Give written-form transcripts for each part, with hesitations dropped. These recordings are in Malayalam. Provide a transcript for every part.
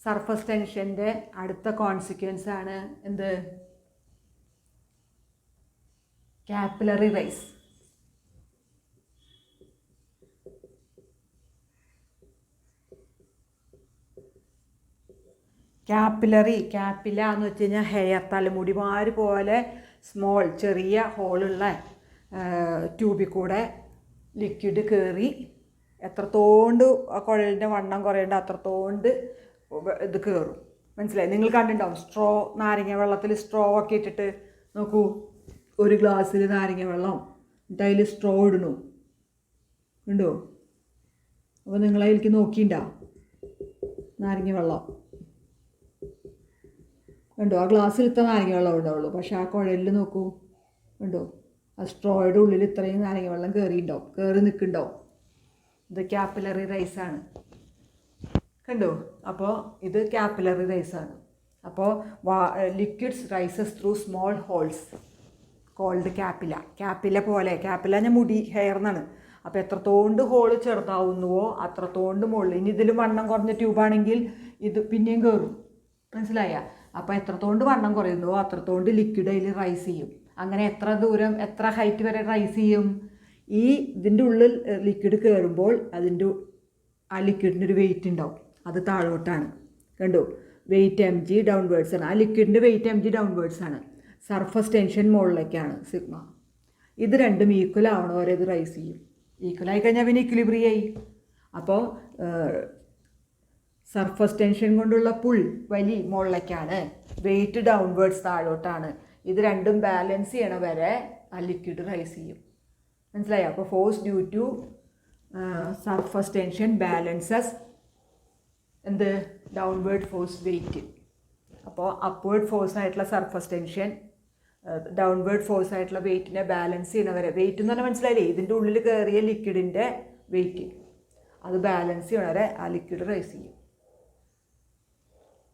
സർഫസ് ടെൻഷൻ്റെ അടുത്ത കോൺസിക്വൻസ് ആണ് എന്ത്? Capillary rice. ക്യാപ്പില എന്ന് വെച്ച് കഴിഞ്ഞാൽ ഹെയർ, തലമുടിമാര് പോലെ സ്മോൾ ചെറിയ ഹോളുള്ള ട്യൂബിൽ കൂടെ ലിക്വിഡ് കയറി എത്രത്തോണ്ട് ആ കുഴലിൻ്റെ വണ്ണം കുറയേണ്ട അത്രത്തോണ്ട് ഇത് കയറും. മനസ്സിലായി? നിങ്ങൾ കണ്ടിട്ടുണ്ടാവും സ്ട്രോ, നാരങ്ങ വെള്ളത്തിൽ സ്ട്രോ ഒക്കെ ഇട്ടിട്ട് നോക്കൂ, ഒരു ഗ്ലാസ്സിൽ നാരങ്ങ വെള്ളം എന്നിട്ട് അതിൽ സ്ട്രോ ഇടണു ഉണ്ടോ? അപ്പോൾ നിങ്ങളതിലേക്ക് നോക്കിയിട്ടുണ്ടോ നാരങ്ങ വെള്ളം ഉണ്ടോ? ആ ഗ്ലാസ്സിലിത്ത നാരങ്ങ വെള്ളം ഉണ്ടാവുള്ളൂ, പക്ഷെ ആ കുഴലിൽ നോക്കൂ ഉണ്ടോ? ആ സ്ട്രോയുടെ ഉള്ളിൽ ഇത്രയും നാരങ്ങ വെള്ളം കയറിയിട്ടുണ്ടാവും, കയറി നിൽക്കുന്നുണ്ടാവും. ഇത് കാപ്പിലറി റൈസാണ്, കണ്ടോ? അപ്പോൾ ഇത് കാപ്പിലറി റൈസാണ്. അപ്പോൾ liquids rises through small holes called ക്യാപ്പില പോലെ. ക്യാപ്പില ഞാൻ മുടി, ഹെയർ എന്നാണ്. അപ്പോൾ എത്രത്തോണ്ട് ഹോള് ചെറുതാവുന്നുവോ അത്രത്തോണ്ട് മുകളിൽ. ഇനി ഇതിലും വണ്ണം കുറഞ്ഞ ട്യൂബാണെങ്കിൽ ഇത് പിന്നെയും കയറും. മനസ്സിലായ? അപ്പോൾ എത്രത്തോണ്ട് വണ്ണം കുറയുന്നുവോ അത്രത്തോണ്ട് ലിക്വിഡ് അതിൽ റൈസ് ചെയ്യും. അങ്ങനെ എത്ര ദൂരം, എത്ര ഹൈറ്റ് വരെ റൈസ് ചെയ്യും? ഈ ഇതിൻ്റെ ഉള്ളിൽ ലിക്വിഡ് കയറുമ്പോൾ അതിൻ്റെ ആ ലിക്വിഡിൻ്റെ ഒരു വെയിറ്റ് ഉണ്ടാവും, അത് താഴോട്ടാണ്. കണ്ടോ? വെയിറ്റ് mg ഡൗൺവേർഡ്സ് ആണ്. ആ ലിക്വിഡിൻ്റെ വെയിറ്റ് mg ഡൗൺവേർഡ്സ് ആണ്. സർഫസ് ടെൻഷൻ മുകളിലേക്കാണ് സിഗ്മ. ഇത് രണ്ടും ഈക്വൽ ആവണ വരെ ഇത് റൈസ് ചെയ്യും. ഈക്വൽ ആയി കഴിഞ്ഞാൽ പിന്നെ ഇക്വിലിബ്രിയായി. അപ്പോൾ സർഫസ് ടെൻഷൻ കൊണ്ടുള്ള പുൾ വലി മുകളിലേക്കാണ്, വെയിറ്റ് ഡൗൺവേർഡ്സ് താഴോട്ടാണ്. ഇത് രണ്ടും ബാലൻസ് ചെയ്യണ വരെ ആ ലിക്വിഡ് റൈസ് ചെയ്യും. മനസ്സിലായോ? അപ്പോൾ force due to surface tension balances എന്ത്? Downward force weight. അപ്പോൾ അപ്വേർഡ് ഫോഴ്സ് ആയിട്ടുള്ള സർഫസ് ടെൻഷൻ ഡൗൺവേർഡ് ഫോഴ്സ് ആയിട്ടുള്ള വെയിറ്റിനെ ബാലൻസ് ചെയ്യണവരെ, വെയിറ്റ് എന്ന് പറഞ്ഞാൽ മനസ്സിലായില്ലേ? ഇതിൻ്റെ ഉള്ളിൽ കയറിയ ലിക്വിഡിൻ്റെ വെയിറ്റ്, അത് ബാലൻസ് ചെയ്യണവരെ ആ ലിക്വിഡ് റൈസ് ചെയ്യും.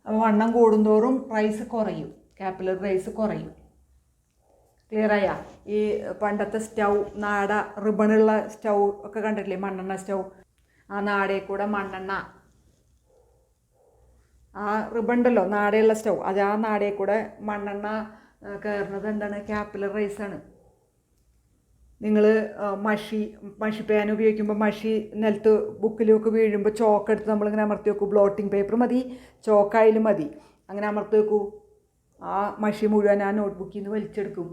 അപ്പോൾ വണ്ണം കൂടുന്തോറും റൈസ് കുറയും, കാപ്പിലറി റൈസ് കുറയും. ക്ലിയറായ? ഈ പണ്ടത്തെ സ്റ്റൗ, നാട റിബണുള്ള സ്റ്റൗ ഒക്കെ കണ്ടിട്ടില്ലേ? മണ്ണെണ്ണ സ്റ്റൗ. ആ നാടയിൽ കൂടെ മണ്ണെണ്ണ, ആ റിബണ്ടല്ലോ നാടയുള്ള സ്റ്റൗ, അത് ആ നാടയിൽ കൂടെ മണ്ണെണ്ണ കയറുന്നത് എന്താണ്? കാപ്പിലറി റൈസാണ്. നിങ്ങൾ മഷി പാൻ ഉപയോഗിക്കുമ്പോൾ മഷി നിലത്ത് ബുക്കിലൊക്കെ വീഴുമ്പോൾ ചോക്ക് എടുത്ത് നമ്മളിങ്ങനെ അമർത്തി വെക്കൂ. ബ്ലോട്ടിംഗ് പേപ്പർ മതി, ചോക്കായാലും മതി, അങ്ങനെ അമർത്തി വെക്കൂ. ആ മഷി മുഴുവൻ ആ നോട്ട്ബുക്കിൽ നിന്ന് വലിച്ചെടുക്കും,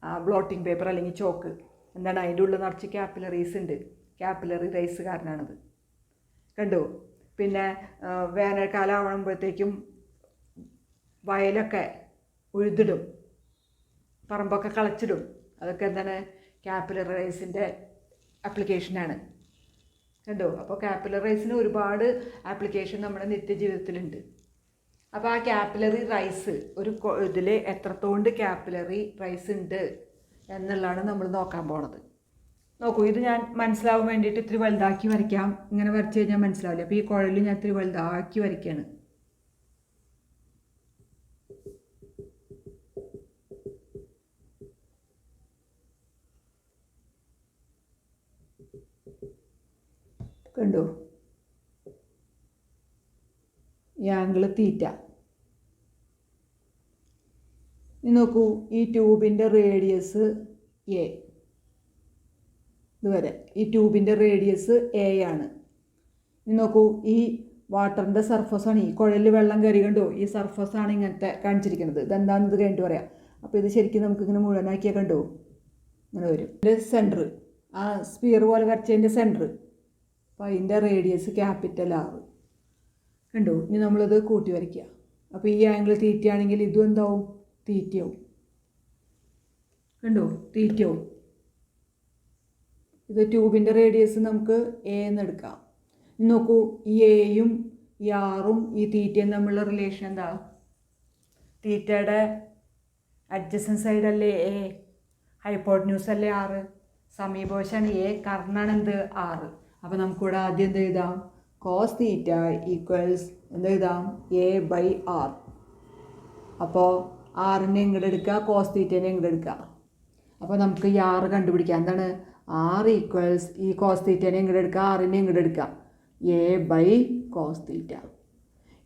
ആ ബ്ലോട്ടിംഗ് പേപ്പർ അല്ലെങ്കിൽ ചോക്ക്. എന്താണ്? അതിൻ്റെ ഉള്ളിൽ നിറച്ച് കാപ്പിലറീസ് ഉണ്ട്. കാപ്പിലറി റൈസ് കാരണമാണത്. കണ്ടോ? പിന്നെ വേനൽക്കാലം ആവുമ്പോഴത്തേക്കും വയലൊക്കെ ഉഴുതിടും, പറമ്പൊക്കെ കളച്ചിടും. അതൊക്കെ എന്താണ്? കാപ്പിലറി റൈസിൻ്റെ ആപ്ലിക്കേഷനാണ്. കണ്ടോ? അപ്പോൾ കാപ്പിലറി റൈസിന് ഒരുപാട് ആപ്ലിക്കേഷൻ നമ്മുടെ നിത്യജീവിതത്തിലുണ്ട്. അപ്പോൾ ആ കാപ്പിലറി റൈസ് ഒരു ഇതിൽ എത്രത്തോണ്ട് കാപ്പിലറി റൈസ് ഉണ്ട് എന്നുള്ളതാണ് നമ്മൾ നോക്കാൻ പോണത്. നോക്കൂ, ഇത് ഞാൻ മനസ്സിലാവാൻ വേണ്ടിയിട്ട് ഇത്തിരി വലുതാക്കി വരയ്ക്കാം. ഇങ്ങനെ വരച്ച് കഴിഞ്ഞാൽ മനസ്സിലാവില്ല. അപ്പോൾ ഈ കുഴലിൽ ഞാൻ ഇത്തിരി വലുതാക്കി വരയ്ക്കുകയാണ്. കണ്ടോ? ഈ ആംഗിൾ തീറ്റ. ഇനി നോക്കൂ, ഈ ട്യൂബിൻ്റെ റേഡിയസ് എ, ഇതുവരെ ഈ ട്യൂബിൻ്റെ റേഡിയസ് എ ആണ്. ഇനി നോക്കൂ, ഈ വാട്ടറിൻ്റെ സർഫസാണ്, ഈ കുഴലിൽ വെള്ളം കയറി. കണ്ടോ? ഈ സർഫസാണ് ഇങ്ങനത്തെ കാണിച്ചിരിക്കുന്നത്. ഇതെന്താണെന്ന് ഇത് കഴിഞ്ഞിട്ട് പറയാം. അപ്പോൾ ഇത് ശരിക്കും നമുക്കിങ്ങനെ മുഴുവനാക്കിയാൽ കണ്ടോ ഇങ്ങനെ വരും. ഇതിൻ്റെ സെൻറ്റർ, ആ സ്പിയർ പോലെ വരച്ചതിൻ്റെ സെൻറ്റർ, അപ്പോൾ അതിൻ്റെ റേഡിയസ് ക്യാപിറ്റൽ R. കണ്ടോ? ഇനി നമ്മളിത് കൂട്ടി വരയ്ക്കുക. അപ്പോൾ ഈ ആംഗിൾ തീറ്റയാണെങ്കിൽ ഇതും എന്താവും? തീറ്റയാവും. കണ്ടോ? തീറ്റയാവും. ഇത് ട്യൂബിൻ്റെ റേഡിയസ് നമുക്ക് A എന്ന് എടുക്കാം. നോക്കൂ, ഈ എയും ഈ ആറും ഈ തീറ്റയും തമ്മിലുള്ള റിലേഷൻ എന്താ? തീറ്റയുടെ അഡ്ജസൻറ്റ് സൈഡ് അല്ലേ A, ഹൈപ്പോട്ടന്യൂസ് അല്ലേ R, സമീപവശാണ് A, കർണാണ് എന്ത്? R. അപ്പോൾ നമുക്കിവിടെ ആദ്യം എന്ത് എഴുതാം? കോസ് തീറ്റ ഈക്വൽസ് എന്ത് എഴുതാം? A/R. അപ്പോൾ ആറിനെ ഇങ്ങോട്ട് എടുക്കുക, കോസ് തീറ്റേനെ ഇങ്ങോട്ട് എടുക്കുക. അപ്പോൾ നമുക്ക് ഈ R കണ്ടുപിടിക്കാം. എന്താണ്? R ഈക്വൽസ് ഈ കോസ് തീറ്റേനെ ഇങ്ങോട്ട് എടുക്കുക, ആറിനെ ഇങ്ങോട്ട് എടുക്കുക, A/cos തീറ്റ.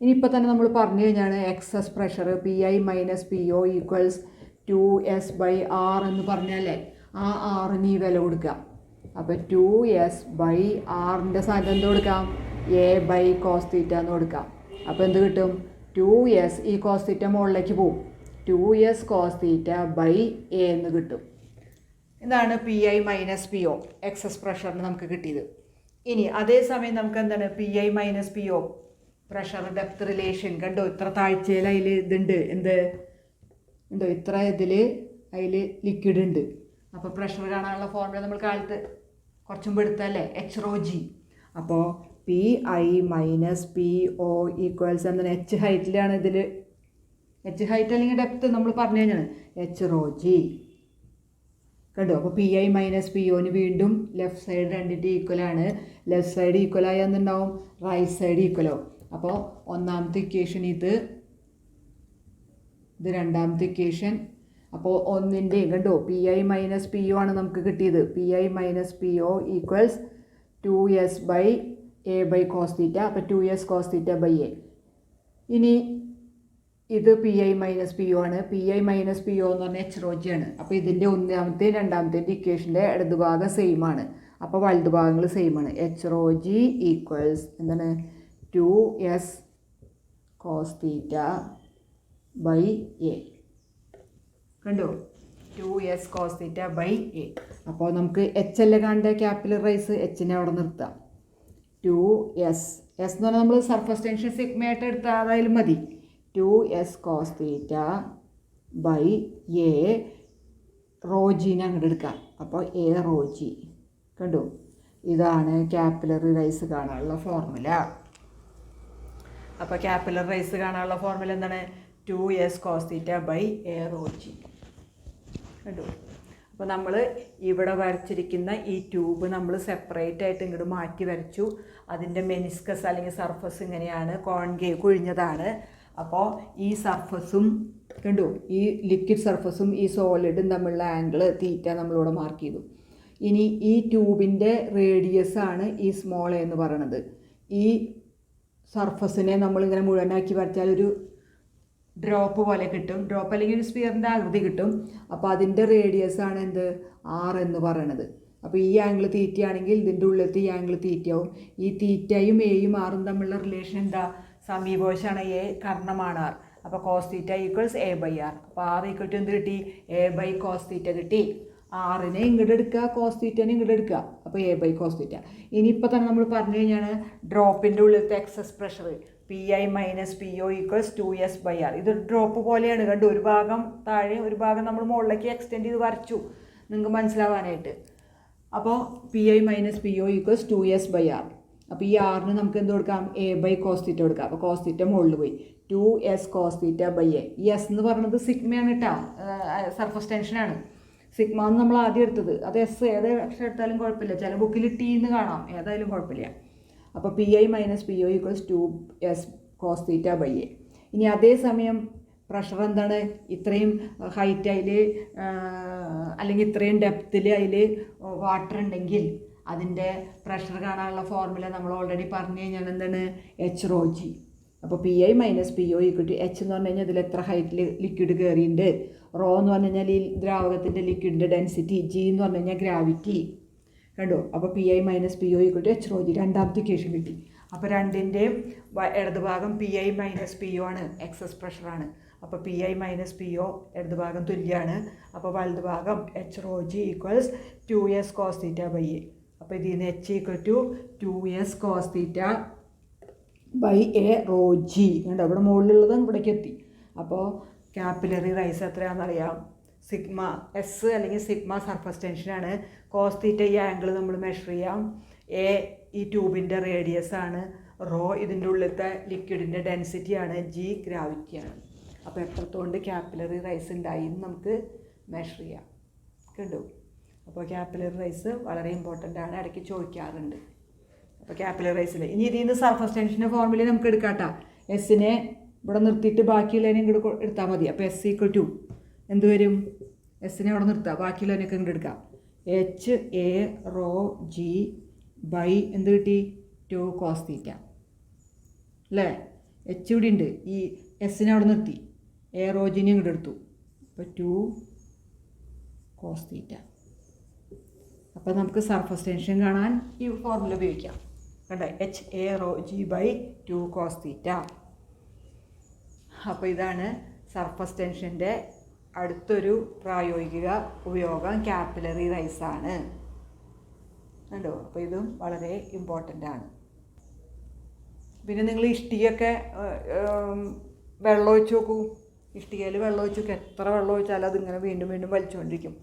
ഇനിയിപ്പോൾ തന്നെ നമ്മൾ പറഞ്ഞു കഴിഞ്ഞാണ് excess pressure PI minus PO equals 2S/R എന്ന് പറഞ്ഞാലേ ആ ആറിന് ഈ വില കൊടുക്കുക. അപ്പോൾ 2S/Rൻ്റെ സ്ഥാനത്ത് എന്ത് കൊടുക്കാം? A/cos θ എന്ന് കൊടുക്കാം. അപ്പോൾ എന്ത് കിട്ടും? 2S ഈ cos θ മുകളിലേക്ക് പോവും. 2S cos θ/A എന്ന് കിട്ടും. ഇതാണ് PI മൈനസ് PO എക്സസ് പ്രഷറിന് നമുക്ക് കിട്ടിയത്. ഇനി അതേസമയം നമുക്ക് എന്താണ് PI minus PO pressure depth relation കണ്ടോ? ഇത്ര താഴ്ചയിൽ അതിൽ ഇതുണ്ട്, എന്ത് ഉണ്ടോ? ഇത്ര ഇതിൽ അതിൽ ലിക്വിഡ് ഉണ്ട്. അപ്പോൾ പ്രഷർ കാണാനുള്ള ഫോർമുല നമ്മൾ കാലത്ത് കുറച്ചും എടുത്തല്ലേ, HρG. അപ്പോൾ PI മൈനസ് PO ഈക്വൽസ് എന്താണ്? H ഹൈറ്റിലാണ് ഇതിൽ, H ഹൈറ്റ് അല്ലെങ്കിൽ ഡെപ്ത് നമ്മൾ പറഞ്ഞു കഴിഞ്ഞാണ് HρG കണ്ടോ? അപ്പോൾ PI മൈനസ് POന് വീണ്ടും ലെഫ്റ്റ് സൈഡ് രണ്ടിൻ്റെ ഈക്വലാണ്. ലെഫ്റ്റ് സൈഡ് ഈക്വലായി എന്തുണ്ടാവും? റൈറ്റ് സൈഡ് ഈക്വലോ. അപ്പോൾ ഒന്നാമത്തെ ഇക്വേഷൻ ഇത് രണ്ടാമത്തെ ഇക്വേഷൻ. അപ്പോൾ ഒന്നിൻ്റെയും കണ്ടോ PI മൈനസ് PO ആണ് നമുക്ക് കിട്ടിയത്. PI minus PO equals 2S/A/cos θ. അപ്പോൾ 2S cos θ/A. ഇനി ഇത് PI മൈനസ് PO ആണ്. PI മൈനസ് PO എന്ന് പറഞ്ഞാൽ HρG ആണ്. അപ്പോൾ ഇതിൻ്റെ ഒന്നാമത്തെയും രണ്ടാമത്തെയും ഇക്വേഷൻ്റെ ഇടതുഭാഗം സെയിം ആണ്. അപ്പോൾ വലതുഭാഗങ്ങൾ സെയിം ആണ്. HρG ഈക്വൽസ് എന്താണ്? 2S cos θ/A കണ്ടോ? 2S cos θ/A. അപ്പോൾ നമുക്ക് H അല്ലേ കണ്ട ക്യാപിലറി റൈസ്, Hനെ അവിടെ നിർത്താം. 2S S എന്ന് പറഞ്ഞാൽ നമ്മൾ സർഫസ് ടെൻഷൻ സിഗ്മയായിട്ട് എടുത്താൽ അതായാലും മതി. 2S cos θ/A ρGനെ അങ്ങോട്ട് എടുക്കാം. അപ്പോൾ A ρG കണ്ടോ? ഇതാണ് ക്യാപിലറി റൈസ് കാണാനുള്ള ഫോർമുല. അപ്പോൾ ക്യാപിലറി റൈസ് കാണാനുള്ള ഫോർമുല എന്താണ്? 2S cos θ/A ρG കണ്ടോ? അപ്പോൾ നമ്മൾ ഇവിടെ വരച്ചിരിക്കുന്ന ഈ ട്യൂബ് നമ്മൾ സെപ്പറേറ്റ് ആയിട്ട് ഇങ്ങോട്ട് മാറ്റി വരച്ചു. അതിൻ്റെ മെനിസ്കസ് അല്ലെങ്കിൽ സർഫസ് ഇങ്ങനെയാണ്, കോൺകേവ് കുഴിഞ്ഞതാണ്. അപ്പോൾ ഈ സർഫസും കണ്ടു, ഈ ലിക്വിഡ് സർഫസും ഈ സോളിഡും തമ്മിലുള്ള ആംഗിൾ തീറ്റ നമ്മളിവിടെ മാർക്ക് ചെയ്തു. ഇനി ഈ ട്യൂബിൻ്റെ റേഡിയസ് ആണ് ഈ സ്മോൾ എ എന്ന് പറയുന്നത്. ഈ സർഫസിനെ നമ്മളിങ്ങനെ മുഴുവനാക്കി വരച്ചാൽ ഒരു ഡ്രോപ്പ് പോലെ കിട്ടും, ഡ്രോപ്പ് അല്ലെങ്കിൽ ഒരു സ്പിയറിൻ്റെ ആകൃതി കിട്ടും. അപ്പോൾ അതിൻ്റെ റേഡിയസ് ആണ് എന്ത്? R എന്ന് പറയണത്. അപ്പോൾ ഈ ആംഗിൾ തീറ്റയാണെങ്കിൽ ഇതിൻ്റെ ഉള്ളിലത്തെ ഈ ആംഗിൾ തീറ്റയാവും. ഈ തീറ്റയും എയും ആറും തമ്മിലുള്ള റിലേഷൻ എന്താ? സമീപവശമാണ് A, കർണമാണ് R. അപ്പോൾ cos θ ഈക്വൽസ് A/R. അപ്പോൾ R ഈക്വൽ ടു എന്ത് കിട്ടി? A/cos θ കിട്ടി. ആറിനെ ഇങ്ങോട്ട് എടുക്കുക, cos θനെ ഇങ്ങോട്ട് എടുക്കുക. അപ്പോൾ A/cos θ. ഇനിയിപ്പോൾ തന്നെ നമ്മൾ പറഞ്ഞു കഴിഞ്ഞാൽ ഡ്രോപ്പിൻ്റെ ഉള്ളിലത്തെ excess pressure PI minus PO equals 2S/R. ഇത് ഡ്രോപ്പ് പോലെയാണ് കണ്ടു. ഒരു ഭാഗം താഴെ ഒരു ഭാഗം നമ്മൾ മുകളിലേക്ക് എക്സ്റ്റെൻഡ് ചെയ്ത് വരച്ചു നിങ്ങൾക്ക് മനസ്സിലാവാനായിട്ട്. അപ്പോൾ PI minus PO equals 2S/R. അപ്പോൾ ഈ ആറിന് നമുക്ക് എന്ത് കൊടുക്കാം? A/cos θ കൊടുക്കാം. അപ്പോൾ cos θ മുകളിൽ പോയി. 2S cos θ/A. ഈ S എന്ന് പറയുന്നത് സിഗ്മയാണ് കേട്ടോ, സർഫസ് ടെൻഷനാണ്. സിഗ്മ എന്ന് നമ്മൾ ആദ്യം എടുത്തത്, അത് S ഏത് അക്ഷരം എടുത്താലും കുഴപ്പമില്ല. ചില ബുക്കിൽ T എന്ന് കാണാം, ഏതായാലും കുഴപ്പമില്ല. അപ്പോൾ PI minus PO equals 2S cos θ/A. ഇനി അതേസമയം പ്രഷർ എന്താണ്? ഇത്രയും ഹൈറ്റ് അതിൽ അല്ലെങ്കിൽ ഇത്രയും ഡെപ്തിൽ അതിൽ വാട്ടർ ഉണ്ടെങ്കിൽ അതിൻ്റെ പ്രഷർ കാണാനുള്ള ഫോർമുല നമ്മൾ ഓൾറെഡി പറഞ്ഞു കഴിഞ്ഞാൽ എന്താണ്? HρG. അപ്പോൾ PI minus PO equal to H എന്ന് പറഞ്ഞു കഴിഞ്ഞാൽ ഇതിൽ എത്ര ഹൈറ്റിൽ ലിക്വിഡ് കയറിയിട്ടുണ്ട്, റോ എന്ന് പറഞ്ഞു കഴിഞ്ഞാൽ ഈ ദ്രാവകത്തിൻ്റെ ലിക്വിഡിൻ്റെ ഡെൻസിറ്റി, G എന്ന് പറഞ്ഞു കഴിഞ്ഞാൽ ഗ്രാവിറ്റി കണ്ടോ? അപ്പോൾ PI minus PO equal to HρG. രണ്ടാമത്തെ ഇക്വേഷൻ കിട്ടി. അപ്പോൾ രണ്ടിൻ്റെയും ഇടതുഭാഗം PI മൈനസ് PO ആണ്, എക്സസ് പ്രഷറാണ്. അപ്പോൾ PI മൈനസ് PO ഇടതുഭാഗം തുല്യമാണ്. അപ്പോൾ വലതുഭാഗം HρG equals 2S cos θ/A. അപ്പോൾ ഇതിൽ നിന്ന് H equal to 2S cos θ/A ρG കണ്ടോ? ഇവിടെ മുകളിലുള്ളത് ഇവിടേക്ക് എത്തി. അപ്പോൾ ക്യാപിലറി റൈസ് എത്രയാണെന്നറിയാം? സിഗ്മ S അല്ലെങ്കിൽ സിഗ്മ സർഫസ് ടെൻഷനാണ്. cos θ ഈ ആംഗിൾ നമ്മൾ മെഷർ ചെയ്യാം. A ഈ ട്യൂബിൻ്റെ റേഡിയസ് ആണ്. റോ ഇതിൻ്റെ ഉള്ളിലത്തെ ലിക്വിഡിൻ്റെ ഡെൻസിറ്റിയാണ്. G ഗ്രാവിറ്റിയാണ്. അപ്പോൾ എത്രത്തോണ്ട് ക്യാപിലറി റൈസ് ഉണ്ടായി എന്ന് നമുക്ക് മെഷർ ചെയ്യാം കണ്ടു. അപ്പോൾ ക്യാപിലറി റൈസ് വളരെ ഇമ്പോർട്ടൻ്റ് ആണ്, ഇടയ്ക്ക് ചോദിക്കാറുണ്ട്. അപ്പോൾ ക്യാപിലറി റൈസിൽ ഇനി ഇതിൽ നിന്ന് സർഫസ് ടെൻഷൻ്റെ ഫോർമുല നമുക്ക് എടുക്കാട്ടോ. എസ്സിനെ ഇവിടെ നിർത്തിയിട്ട് ബാക്കിയുള്ളതിനെ ഇങ്ങോട്ട് എടുത്താൽ മതി. അപ്പോൾ S ഈക്വൽ ടു എന്ത് വരും? എസ്സിനെ അവിടെ നിർത്തുക, ബാക്കിയുള്ളതിനൊക്കെ ഇങ്ങോട്ട് എടുക്കാം. HA ρG എന്ത് കിട്ടി? 2 cos θ അല്ലേ? എച്ച് ഇവിടെ ഉണ്ട്, ഈ എസ്സിനെ അവിടെ നിർത്തി, എയറോജിനെ ഇങ്ങോട്ട് എടുത്തു. അപ്പോൾ 2 cos θ. അപ്പോൾ നമുക്ക് സർഫസ് ടെൻഷൻ കാണാൻ ഈ ഫോർമുല ഉപയോഗിക്കാം. കണ്ടോ, HAρg/2 cos θ. അപ്പോൾ ഇതാണ് സർഫസ് ടെൻഷൻ്റെ അടുത്തൊരു പ്രായോഗിക ഉപയോഗം, കാപ്പിലറി റൈസാണ്. കണ്ടോ, അപ്പോൾ ഇതും വളരെ ഇമ്പോർട്ടൻ്റ് ആണ്. പിന്നെ നിങ്ങൾ ഇഷ്ടികയൊക്കെ വെള്ളം ഒഴിച്ച് നോക്കൂ. ഇഷ്ടികയിൽ വെള്ളം ഒഴിച്ച് നോക്കുക, എത്ര വെള്ളം ഒഴിച്ചാലും അതിങ്ങനെ വീണ്ടും വീണ്ടും വലിച്ചുകൊണ്ടിരിക്കും.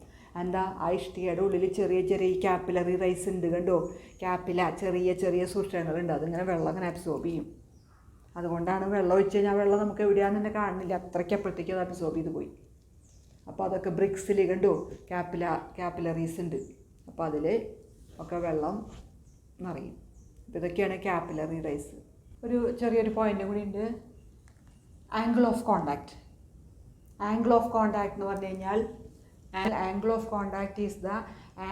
എന്താ, ആ ഇഷ്ടികയുടെ ഉള്ളിൽ ചെറിയ ചെറിയ ഈ കാപ്പിലറി റൈസ് ഉണ്ട്. കണ്ടോ, ചെറിയ ചെറിയ സൂക്ഷ്മങ്ങളുണ്ട്, അതിങ്ങനെ വെള്ളം അങ്ങനെ അബ്സോർബ് ചെയ്യും. അതുകൊണ്ടാണ് വെള്ളം ഒഴിച്ച് കഴിഞ്ഞാൽ വെള്ളം നമുക്ക് എവിടെയാണെന്ന് തന്നെ കാണുന്നില്ല, അത്രയ്ക്ക് അപ്പോഴത്തേക്കും അത് അബ്സോർബ് ചെയ്ത് പോയി. അപ്പോൾ അതൊക്കെ ബ്രിക്സിൽ കണ്ടോ കാപ്പിലറീസ് ഉണ്ട്. അപ്പോൾ അതിൽ ഒക്കെ വെള്ളം നിറയും. അപ്പോൾ ഇതൊക്കെയാണ് കാപ്പിലറി റൈസ്. ഒരു ചെറിയൊരു പോയിൻ്റ് കൂടി ഉണ്ട്, angle of contact. Angle of contact എന്ന് പറഞ്ഞു കഴിഞ്ഞാൽ angle of contact is the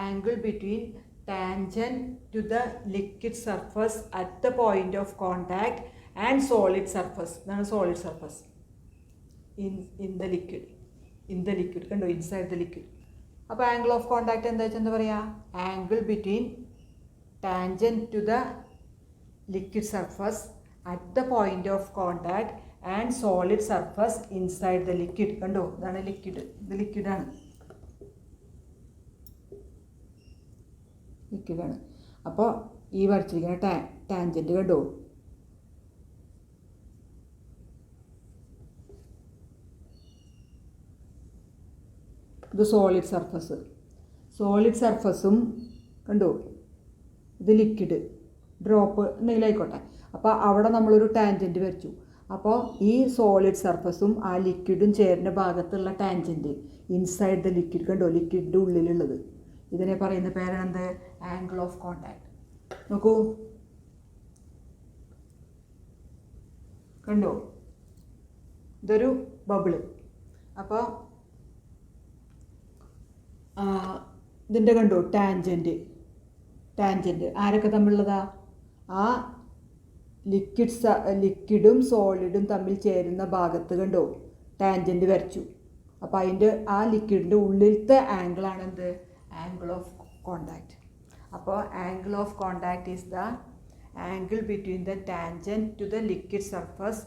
angle between tangent to the liquid surface at the point of contact and solid surface. ഇതാണ് solid surface in the liquid കണ്ടോ, ഇൻസൈഡ് ദ ലിക്വിഡ്. അപ്പോൾ ആംഗിൾ ഓഫ് കോണ്ടാക്ട് എന്താ വെച്ചാൽ എന്താ പറയുക, angle between tangent to the liquid surface at the point of contact and solid surface inside the liquid. കണ്ടോ, ഇതാണ് ലിക്വിഡ്, ഇത് ലിക്വിഡാണ്. അപ്പോൾ ഈ വരച്ചിരിക്കുന്ന ടാൻജൻറ്റ് കണ്ടോ, ഇത് സോളിഡ് സർഫസും കണ്ടോ, ഇത് ലിക്വിഡ് ഡ്രോപ്പ് എന്തെങ്കിലും ആയിക്കോട്ടെ. അപ്പോൾ അവിടെ നമ്മളൊരു ടാൻജൻറ്റ് വരച്ചു. അപ്പോൾ ഈ സോളിഡ് സർഫസും ആ ലിക്വിഡും ചേരുന്ന ഭാഗത്തുള്ള ടാൻജൻറ്റ് ഇൻസൈഡ് ദ ലിക്വിഡ് കണ്ടോ, ലിക്വിഡിൻ്റെ ഉള്ളിലുള്ളത്, ഇതിനെ പറയുന്ന പേരാണെന്ത്, ആംഗിൾ ഓഫ് കോണ്ടാക്ട്. നോക്കൂ, കണ്ടോ, ഇതൊരു ബബിള്. അപ്പോൾ ഇതിൻ്റെ കണ്ടോ ടാൻജൻറ്റ് ആരൊക്കെ തമ്മിലുള്ളതാ, ആ ലിക്വിഡും സോളിഡും തമ്മിൽ ചേരുന്ന ഭാഗത്ത് കണ്ടോ ടാൻജൻറ്റ് വരച്ചു. അപ്പോൾ അതിൻ്റെ ആ ലിക്വിഡിൻ്റെ ഉള്ളിലത്തെ ആംഗിളാണ് എന്ത്, ആംഗിൾ ഓഫ് കോണ്ടാക്ട്. അപ്പോൾ angle of contact is the angle between the tangent to the liquid surface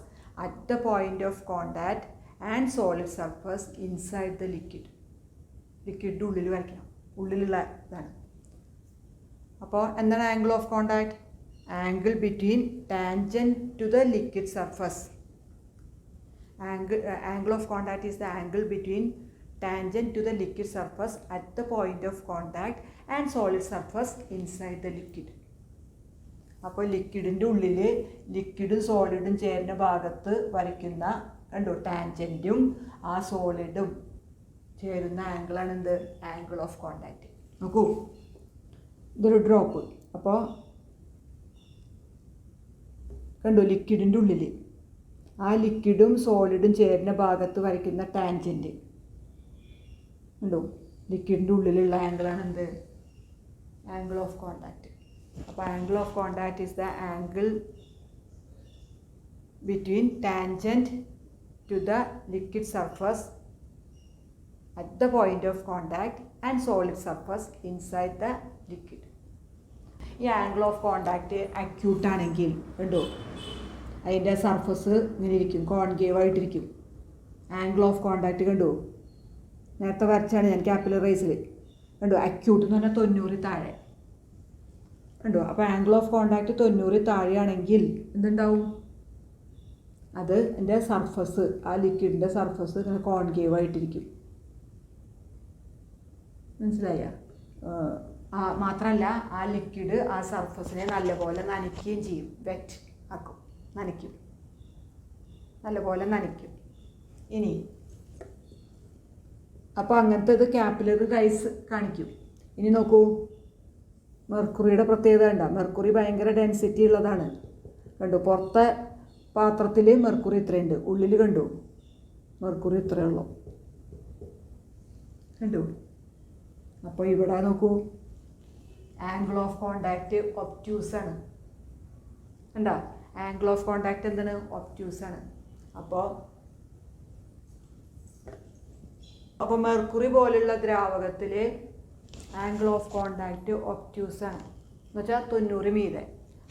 at the point of contact and solid surface inside the ലിക്വിഡിൻ്റെ ഉള്ളിൽ വരയ്ക്കണം, ഉള്ളിലുള്ള ഇതാണ്. അപ്പോൾ എന്താണ് angle of contact, angle between tangent to the liquid surface. Angle of contact is the angle between tangent to the liquid surface at the point of contact and solid surface inside the liquid. അപ്പോൾ ലിക്വിഡിൻ്റെ ഉള്ളിൽ ലിക്വിഡും സോളിഡും ചേരുന്ന ഭാഗത്ത് വരയ്ക്കുന്ന കണ്ടോ ടാൻജൻറ്റും ആ സോളിഡും ചേരുന്ന ആംഗിളാണ് എന്ത്, ആംഗിൾ ഓഫ് കോണ്ടാക്ട്. നോക്കൂ, ഇതൊരു ഡ്രോപ്പ്. അപ്പോൾ കണ്ടോ ലിക്വിഡിൻ്റെ ഉള്ളിൽ ആ ലിക്വിഡും സോളിഡും ചേരുന്ന ഭാഗത്ത് വരയ്ക്കുന്ന ടാൻജൻറ്റ് കണ്ടോ, ലിക്വിഡിൻ്റെ ഉള്ളിലുള്ള ആംഗിളാണ് എന്ത്, ആംഗിൾ ഓഫ് കോണ്ടാക്ട്. അപ്പോൾ angle of contact is the angle between tangent to the liquid surface at the point of contact and solid surface inside the liquid. ഈ ആംഗിൾ ഓഫ് കോണ്ടാക്റ്റ് അക്യൂട്ട് ആണെങ്കിൽ കണ്ടോ അതിൻ്റെ സർഫസ് ഇങ്ങനെ ഇരിക്കും, കോൺകേവ് ആയിട്ടിരിക്കും. ആംഗിൾ ഓഫ് കോണ്ടാക്റ്റ് കണ്ടോ, നേരത്തെ വരച്ചാണ് ഞാൻ കാപ്പിലറി റൈസിൽ കണ്ടോ, അക്യൂട്ട് എന്ന് പറഞ്ഞാൽ 90 താഴെ കണ്ടോ. അപ്പോൾ ആംഗിൾ ഓഫ് കോണ്ടാക്റ്റ് 90 താഴെയാണെങ്കിൽ എന്തുണ്ടാവും, അത് എൻ്റെ സർഫസ്, ആ ലിക്വിഡിൻ്റെ സർഫസ് ഇങ്ങനെ കോൺകേവ് ആയിട്ടിരിക്കും. മനസ്സിലായ? മാത്രമല്ല ആ ലിക്വിഡ് ആ സർഫസിനെ നല്ലപോലെ നനയ്ക്കുകയും ചെയ്യും, വെറ്റ് ആക്കും, നല്ലപോലെ നനയ്ക്കും. ഇനി അപ്പോൾ അങ്ങനത്തെ ഇത് കാപ്പിലറി റൈസ് കാണിക്കും. ഇനി നോക്കൂ, മെർക്കുറിയുടെ പ്രത്യേകത കണ്ടോ, മെർക്കുറി ഭയങ്കര ഡെൻസിറ്റി ഉള്ളതാണ് കണ്ടോ. പുറത്തെ പാത്രത്തിൽ മെർക്കുറി ഇത്രയുണ്ട്, ഉള്ളിൽ കണ്ടു മെർക്കുറി ഇത്രയേ ഉള്ളൂ കണ്ടു. അപ്പോൾ ഇവിടെ നോക്കൂ, ആംഗിൾ ഓഫ് കോണ്ടാക്റ്റ് ഒബ്റ്റ്യൂസ് ആണ് കണ്ടോ. ആംഗിൾ ഓഫ് കോണ്ടാക്ട് എന്താണ്? ഒബ്റ്റ്യൂസ് ആണ്. അപ്പോൾ മെർക്കുറി പോലുള്ള ദ്രാവകത്തിൽ ആംഗിൾ ഓഫ് കോണ്ടാക്ട് ഒബ്റ്റ്യൂസ് ആണ് എന്ന് വെച്ചാൽ 90 മീതെ.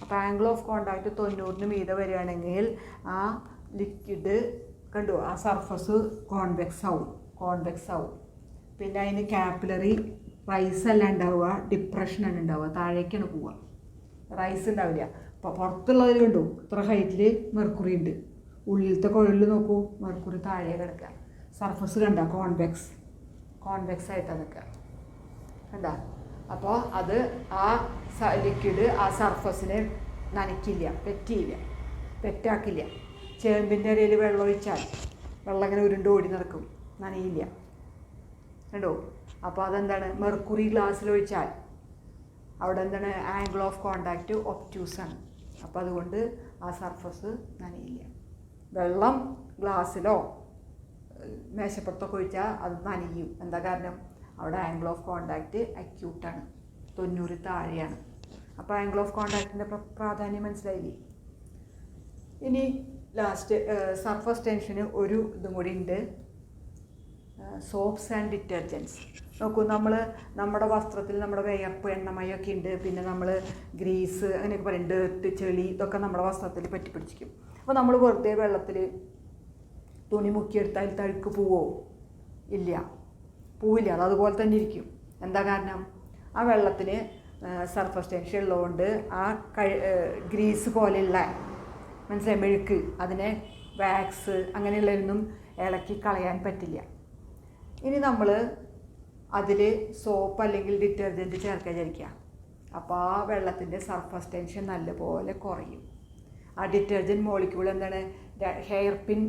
അപ്പോൾ ആംഗിൾ ഓഫ് കോണ്ടാക്ട് 90 മീതെ വരികയാണെങ്കിൽ ആ ലിക്വിഡ് കണ്ടു ആ സർഫസ് കോൺവെക്സ് ആവും. പിന്നെ അതിന് കാപ്പിലറി റൈസ് അല്ല ഉണ്ടാവുക, ഡിപ്രഷനാണ് ഉണ്ടാവുക, താഴേക്കാണ് പോവുക, റൈസ് ഉണ്ടാവില്ല. അപ്പോൾ പുറത്തുള്ളതിൽ കണ്ടു ഇത്ര ഹൈറ്റിൽ മെർക്കുറി ഉണ്ട്, ഉള്ളിലത്തെ കുഴലിൽ നോക്കൂ മെർക്കുറി താഴെ കിടക്കുക, സർഫസ് കണ്ട കോൺവെക്സ് ആയിട്ടാണ് നിൽക്കുക കണ്ട. അപ്പോൾ അത് ആ ലിക്വിഡ് ആ സർഫസിനെ നനയ്ക്കില്ല, പെറ്റാക്കില്ല. ചേമ്പിൻ്റെ ഇടയിൽ വെള്ളം ഒഴിച്ചാൽ വെള്ളം ഇങ്ങനെ ഉരുണ്ട് ഓടി നടക്കും, നനയില്ല കണ്ടോ. അപ്പോൾ അതെന്താണ്? മെർക്കുറി ഗ്ലാസ്സിൽ ഒഴിച്ചാൽ അവിടെ എന്താണ്? ആംഗിൾ ഓഫ് കോണ്ടാക്റ്റ് ഒബ്റ്റ്യൂസ് ആണ്. അപ്പോൾ അതുകൊണ്ട് ആ സർഫസ് നനയില്ല. വെള്ളം ഗ്ലാസ്സിലോ മേശപ്പുറത്തൊക്കെ ഒഴിച്ചാൽ അത് നനയും. എന്താ കാരണം? അവിടെ ആംഗിൾ ഓഫ് കോണ്ടാക്റ്റ് അക്യൂട്ടാണ്, 90 താഴെയാണ്. അപ്പോൾ ആംഗിൾ ഓഫ് കോണ്ടാക്റ്റിൻ്റെ പ്രാധാന്യം മനസ്സിലായില്ലേ? ഇനി ലാസ്റ്റ് സർഫസ് ടെൻഷന് ഒരു ഇതും കൂടി ഉണ്ട്, സോപ്സ് ആൻഡ് ഡിറ്റർജൻസ്. നോക്കൂ, നമ്മുടെ വസ്ത്രത്തിൽ നമ്മുടെ വിയർപ്പ് എണ്ണമയൊക്കെ ഉണ്ട്, പിന്നെ നമ്മൾ ഗ്രീസ് അങ്ങനെയൊക്കെ പറയും, ഡേർട്ട് ചെളി ഇതൊക്കെ നമ്മുടെ വസ്ത്രത്തിൽ പറ്റിപ്പിടിച്ചിരിക്കും. അപ്പോൾ നമ്മൾ വെറുതെ വെള്ളത്തിൽ തുണി മുക്കിയെടുത്താൽ തഴുക്ക് പോവില്ല, അത് അതുപോലെ തന്നെ ഇരിക്കും. എന്താ കാരണം? ആ വെള്ളത്തിന് സർഫസ് ടെൻഷൻ ഉള്ളതുകൊണ്ട് ആ ഗ്രീസ് പോലെയുള്ള മനസ്സിലായി മെഴുക്ക്, അതിനെ വാക്സ് അങ്ങനെയുള്ളതൊന്നും ഇളക്കി കളയാൻ പറ്റില്ല. ഇനി നമ്മൾ അതിൽ സോപ്പ് അല്ലെങ്കിൽ ഡിറ്റർജൻറ്റ് ചേർക്കാൻ വിചാരിക്കുക, അപ്പോൾ ആ വെള്ളത്തിൻ്റെ സർഫസ് ടെൻഷൻ നല്ലപോലെ കുറയും. ആ ഡിറ്റർജൻറ്റ് മോളിക്യൂൾ എന്താണ്? ഹെയർ പിൻ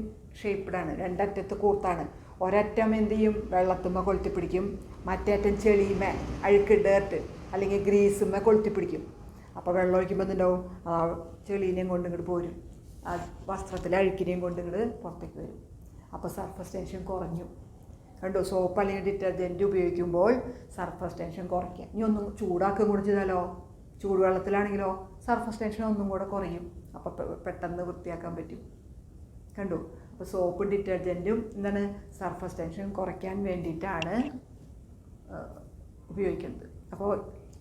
ഷേപ്പ്ഡാണ്, രണ്ടറ്റത്ത് കൂർത്താണ്. ഒരറ്റം എന്ത് ചെയ്യും? വെള്ളത്തുമ്മ കൊളുത്തിപ്പിടിക്കും, മറ്റേ അറ്റം ചെളിയുമ്മ അഴുക്ക് ഡേർട്ട് അല്ലെങ്കിൽ ഗ്രീസുമ്മ കൊളുത്തിപ്പിടിക്കും. അപ്പോൾ വെള്ളം ഒഴിക്കുമ്പോൾ എന്തുണ്ടാവും? ആ ചെളീനെയും കൊണ്ട് ഇങ്ങോട്ട് പോരും, ആ വസ്ത്രത്തിലെ അഴുക്കിനെയും കൊണ്ട് ഇങ്ങോട്ട് പുറത്തേക്ക് വരും. അപ്പോൾ സർഫസ് ടെൻഷൻ കുറഞ്ഞു കണ്ടോ. സോപ്പ് അല്ലെങ്കിൽ ഡിറ്റർജൻറ്റ് ഉപയോഗിക്കുമ്പോൾ സർഫസ് ടെൻഷൻ കുറയ്ക്കുക. ഇനി ഒന്നും ചൂടാക്കുകയും കൂടെ ചെയ്താലോ, ചൂടുവെള്ളത്തിലാണെങ്കിലോ സർഫസ് ടെൻഷൻ ഒന്നും കൂടെ കുറയും. അപ്പോൾ പെട്ടെന്ന് വൃത്തിയാക്കാൻ പറ്റും കണ്ടു. അപ്പോൾ സോപ്പും ഡിറ്റർജൻറ്റും എന്താണ്? സർഫസ് ടെൻഷൻ കുറയ്ക്കാൻ വേണ്ടിയിട്ടാണ് ഉപയോഗിക്കുന്നത്. അപ്പോൾ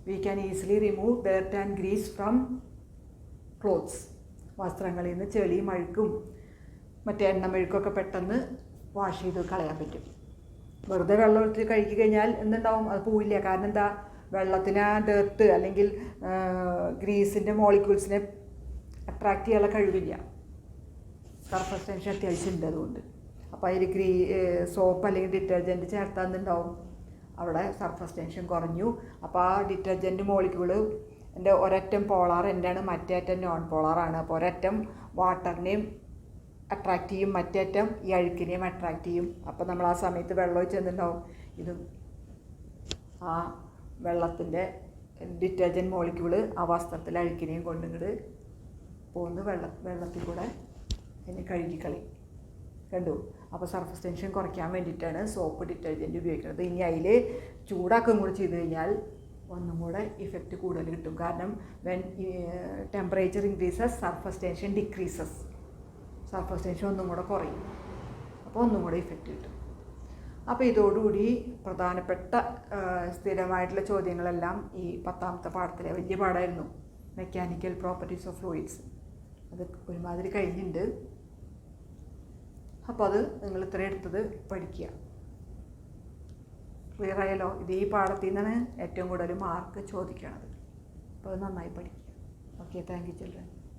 we can easily remove dirt and grease from clothes. വസ്ത്രങ്ങളിൽ നിന്ന് ചെളിയും അഴുക്കും മറ്റേ എണ്ണമെഴുക്കൊക്കെ പെട്ടെന്ന് വാഷ് ചെയ്ത് കളയാൻ പറ്റും. വെറുതെ വെള്ളം എടുത്ത് കഴുകി കഴിഞ്ഞാൽ എന്തുണ്ടാവും? അത് പോവില്ല. കാരണം എന്താ? വെള്ളത്തിന് ആ ഡേർട്ട് അല്ലെങ്കിൽ ഗ്രീസിൻ്റെ മോളിക്യൂൾസിനെ അട്രാക്റ്റ് ചെയ്യാനുള്ള കഴിവില്ല, സർഫസ് ടെൻഷൻ അത്യാവശ്യം ഉണ്ട് അതുകൊണ്ട്. അപ്പോൾ അതിൽ സോപ്പ് അല്ലെങ്കിൽ ഡിറ്റർജൻറ്റ് ചേർത്താൽ എന്തുണ്ടാവും? അവിടെ സർഫസ് ടെൻഷൻ കുറഞ്ഞു. അപ്പോൾ ആ ഡിറ്റർജൻറ്റ് മോളിക്യൂള് എൻ്റെ ഒരറ്റം പോളാർ എൻ്റെയാണ്, മറ്റേ അറ്റം നോൺ പോളാറാണ്. അപ്പോൾ ഒരറ്റം വാട്ടറിനെയും അട്രാക്റ്റ് ചെയ്യും, മറ്റേ അറ്റം ഈ അഴുക്കിനെയും അട്രാക്റ്റ് ചെയ്യും. അപ്പോൾ നമ്മൾ ആ സമയത്ത് വെള്ളം ഒഴിച്ച് എന്തുണ്ടാവും? ഇത് ആ വെള്ളത്തിൻ്റെ ഡിറ്റർജൻറ്റ് മോളിക്യൂള് ആ വസ്ത്രത്തിലെ അഴുക്കിനെയും കൊണ്ടിങ്ങോട്ട് പോകുന്നു, വെള്ളത്തിൽ കൂടെ അതിനെ കഴുകിക്കളി കണ്ടു. അപ്പോൾ സർഫസ് ടെൻഷൻ കുറയ്ക്കാൻ വേണ്ടിയിട്ടാണ് സോപ്പ് ഡിറ്റർജൻറ്റ് ഉപയോഗിക്കുന്നത്. ഇനി അതിൽ ചൂടാക്കുകയും കൂടെ ചെയ്ത് കഴിഞ്ഞാൽ ഒന്നും കൂടെ ഇഫക്റ്റ് കൂടുതൽ കിട്ടും. കാരണം when temperature increases surface tension decreases, surface tension ഒന്നും കൂടെ കുറയും, അപ്പോൾ ഒന്നും കൂടെ ഇഫക്റ്റ് കിട്ടും. അപ്പോൾ ഇതോടുകൂടി പ്രധാനപ്പെട്ട സ്ഥിരമായിട്ടുള്ള ചോദ്യങ്ങളെല്ലാം ഈ 10ാമത്തെ പാഠത്തിലെ വലിയ പാഠമായിരുന്നു, മെക്കാനിക്കൽ പ്രോപ്പർട്ടീസ് ഓഫ് ഫ്ലൂയിഡ്സ്. അത് ഒരുമാതിരി കഴിഞ്ഞിട്ടുണ്ട്. അപ്പോൾ അത് നിങ്ങൾ ഇത്രയും എടുത്തത് പഠിക്കുക. ക്ലിയർ ആയല്ലോ? ഇത് ഈ പാഠത്തിൽ നിന്നാണ് ഏറ്റവും കൂടുതൽ മാർക്ക് ചോദിക്കണത്. അപ്പോൾ അത് നന്നായി പഠിക്കുക. Okay, thank you children.